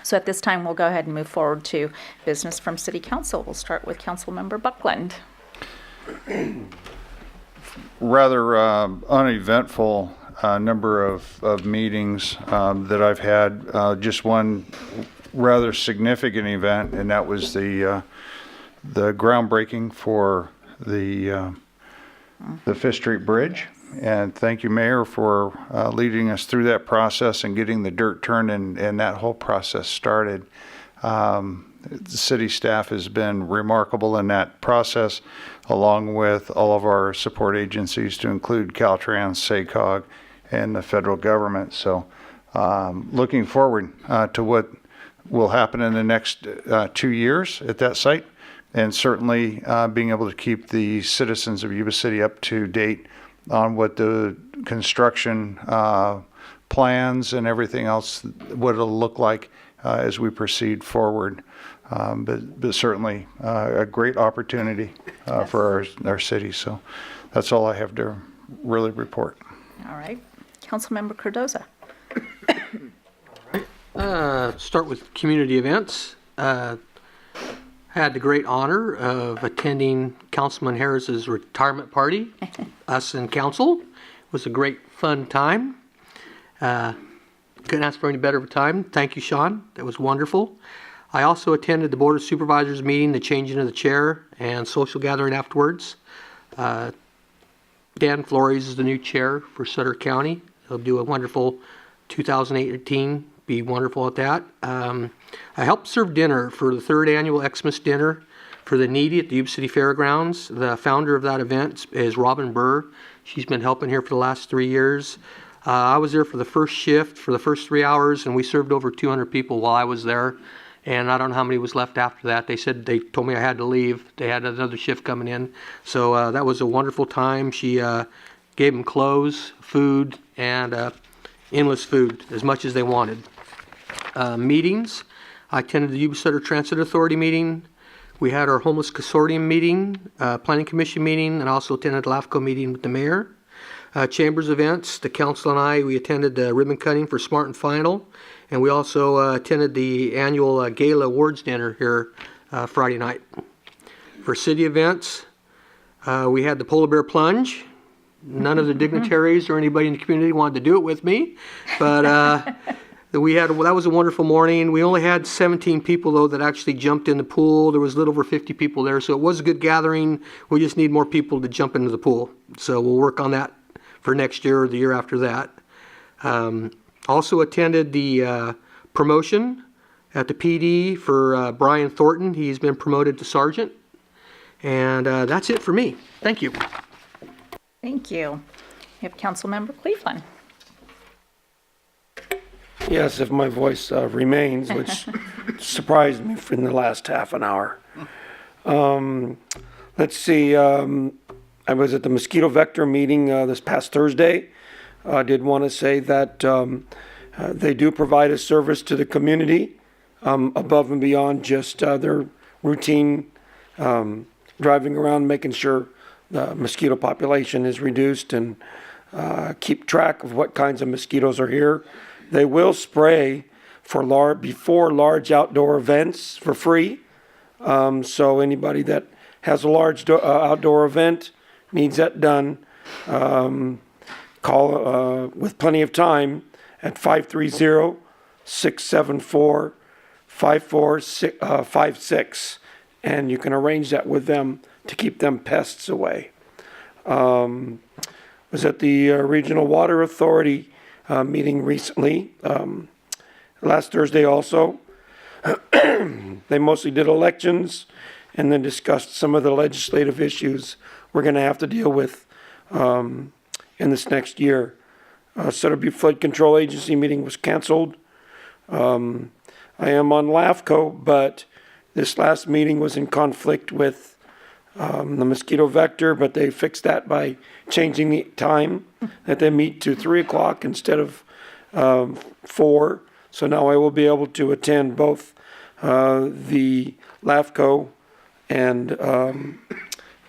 So at this time, we'll go ahead and move forward to business from City Council. We'll start with Councilmember Buckland. Rather uneventful number of meetings that I've had. Just one rather significant event, and that was the groundbreaking for the Fifth Street Bridge. And thank you, Mayor, for leading us through that process and getting the dirt turned and that whole process started. The city staff has been remarkable in that process, along with all of our support agencies to include Caltrans, SACOG, and the federal government. So looking forward to what will happen in the next 2 years at that site, and certainly being able to keep the citizens of Yuba City up to date on what the construction plans and everything else, what it'll look like as we proceed forward. But certainly a great opportunity for our city. So that's all I have to really report. All right. Councilmember Cardoza. Start with community events. Had the great honor of attending Councilman Harris's retirement party. Us in council. It was a great fun time. Couldn't ask for any better of a time. Thank you, Sean. That was wonderful. I also attended the Board of Supervisors meeting, the changing of the chair, and social gathering afterwards. Dan Flores is the new chair for Sutter County. He'll do a wonderful 2018, be wonderful at that. I helped serve dinner for the 3rd annual Xmas dinner for the needy at the Yuba City Fairgrounds. The founder of that event is Robin Burr. She's been helping here for the last 3 years. I was there for the first shift for the first 3 hours, and we served over 200 people while I was there. And I don't know how many was left after that. They told me I had to leave. They had another shift coming in. So that was a wonderful time. She gave them clothes, food, and endless food, as much as they wanted. Meetings. I attended the Yuba City Transit Authority meeting. We had our homeless consortium meeting, planning commission meeting, and also attended the LAFCO meeting with the mayor. Chambers events, the council and I, we attended the ribbon cutting for Smart and Final, and we also attended the annual Gala Awards dinner here Friday night. For city events, we had the Polar Bear Plunge. None of the dignitaries or anybody in the community wanted to do it with me, but that was a wonderful morning. We only had 17 people though that actually jumped in the pool. There was a little over 50 people there, so it was a good gathering. We just need more people to jump into the pool, so we'll work on that for next year or the year after that. Also attended the promotion at the PD for Brian Thornton. He's been promoted to sergeant, and that's it for me. Thank you. Thank you. We have Councilmember Cleveland. Yes, if my voice remains, which surprised me in the last half an hour. Let's see. I was at the mosquito vector meeting this past Thursday. I did want to say that they do provide a service to the community above and beyond just their routine driving around, making sure the mosquito population is reduced and keep track of what kinds of mosquitoes are here. They will spray before large outdoor events for free. So anybody that has a large outdoor event needs that done, call with plenty of time at 530-674-5456, and you can arrange that with them to keep them pests away. Was at the Regional Water Authority meeting recently, last Thursday also. They mostly did elections and then discussed some of the legislative issues we're going to have to deal with in this next year. Sutter Butte Flood Control Agency meeting was canceled. I am on LAFCO, but this last meeting was in conflict with the mosquito vector, but they fixed that by changing the time that they meet to 3 o'clock instead of 4. So now I will be able to attend both the LAFCO and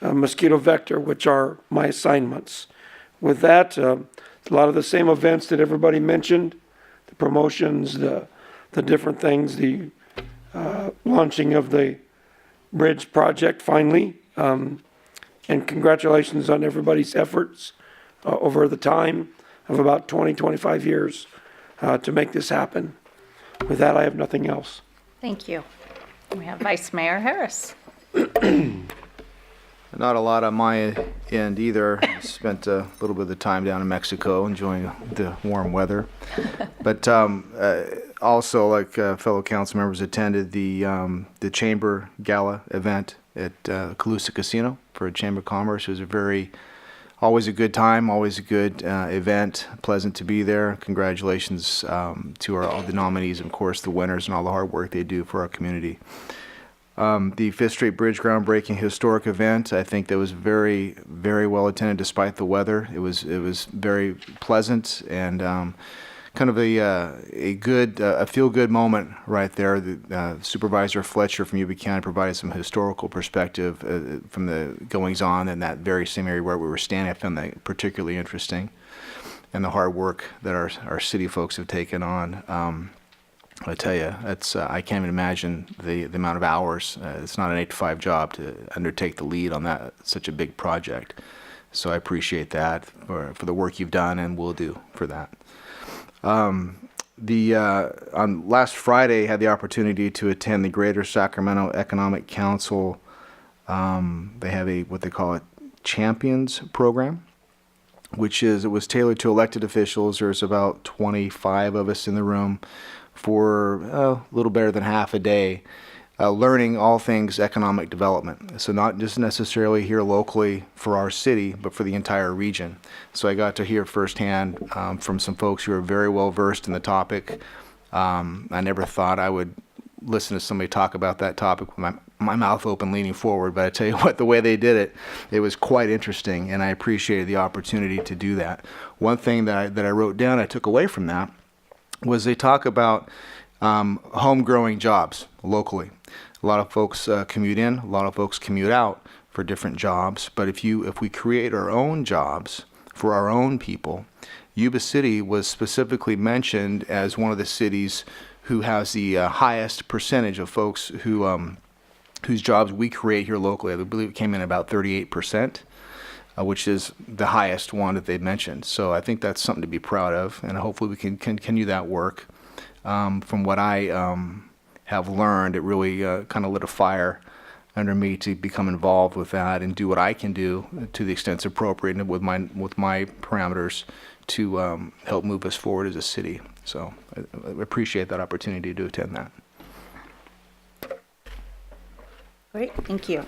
mosquito vector, which are my assignments. With that, a lot of the same events that everybody mentioned, the promotions, the the different things, the launching of the bridge project finally. And congratulations on everybody's efforts over the time of about 20, 25 years to make this happen. With that, I have nothing else. Thank you. We have Vice Mayor Harris. Not a lot on my end either. Spent a little bit of the time down in Mexico enjoying the warm weather. But also, like fellow council members, attended the Chamber Gala event at Calusa Casino for a Chamber of Commerce. It was always a good time, always a good event. Pleasant to be there. Congratulations to all the nominees, of course, the winners, and all the hard work they do for our community. The Fifth Street Bridge groundbreaking historic event, I think that was very, very well attended despite the weather. It was very pleasant and kind of a good, feel-good moment right there. The Supervisor Fletcher from Yuba County provided some historical perspective from the goings-on in that very same area where we were standing. I found that particularly interesting, and the hard work that our city folks have taken on. I tell you, I can't even imagine the amount of hours. It's not an 8-to-5 job to undertake the lead on such a big project. So I appreciate that for the work you've done and will do for that. On last Friday, I had the opportunity to attend the Greater Sacramento Economic Council. They have what they call a Champions program, it was tailored to elected officials. There's about 25 of us in the room for a little better than half a day, learning all things economic development. So not just necessarily here locally for our city, but for the entire region. So I got to hear firsthand from some folks who are very well versed in the topic. I never thought I would listen to somebody talk about that topic with my mouth open leaning forward, but I tell you what, the way they did it was quite interesting, and I appreciated the opportunity to do that. One thing that I wrote down, I took away from that, was they talk about home-growing jobs locally. A lot of folks commute in, a lot of folks commute out for different jobs, but if we create our own jobs for our own people, Yuba City was specifically mentioned as one of the cities who has the highest percentage of folks whose jobs we create here locally. I believe it came in about 38%. Which is the highest one that they've mentioned. So I think that's something to be proud of, and hopefully we can continue that work. From what I have learned, it really kind of lit a fire under me to become involved with that and do what I can do to the extent it's appropriate and with my parameters to help move us forward as a city. So I appreciate that opportunity to attend that. Great, thank you.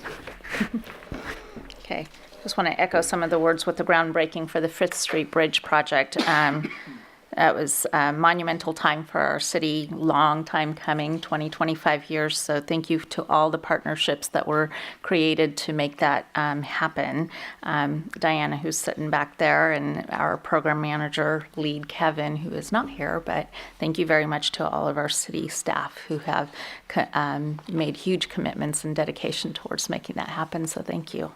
Okay. Just want to echo some of the words with the groundbreaking for the Fifth Street Bridge project. That was a monumental time for our city, long time coming, 25 years. So thank you to all the partnerships that were created to make that happen. Diana, who's sitting back there, and our program manager, lead Kevin, who is not here, but thank you very much to all of our city staff who have made huge commitments and dedication towards making that happen. So thank you.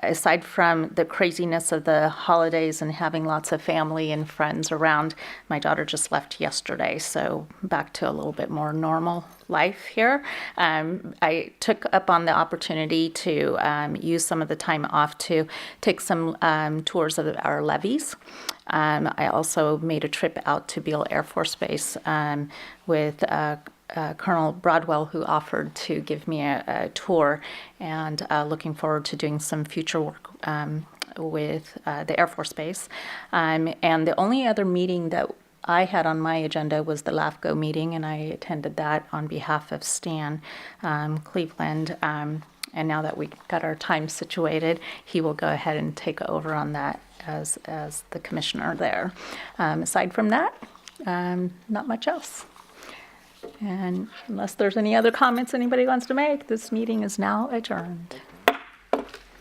Aside from the craziness of the holidays and having lots of family and friends around, my daughter just left yesterday, so back to a little bit more normal life here. I took up on the opportunity to use some of the time off to take some tours of our levees. I also made a trip out to Beale Air Force Base with Colonel Broadwell, who offered to give me a tour, and looking forward to doing some future work with the Air Force Base. And the only other meeting that I had on my agenda was the LAFCO meeting, and I attended that on behalf of Stan Cleveland. And now that we got our time situated, he will go ahead and take over on that as the commissioner there. Aside from that, not much else. And unless there's any other comments anybody wants to make, this meeting is now adjourned.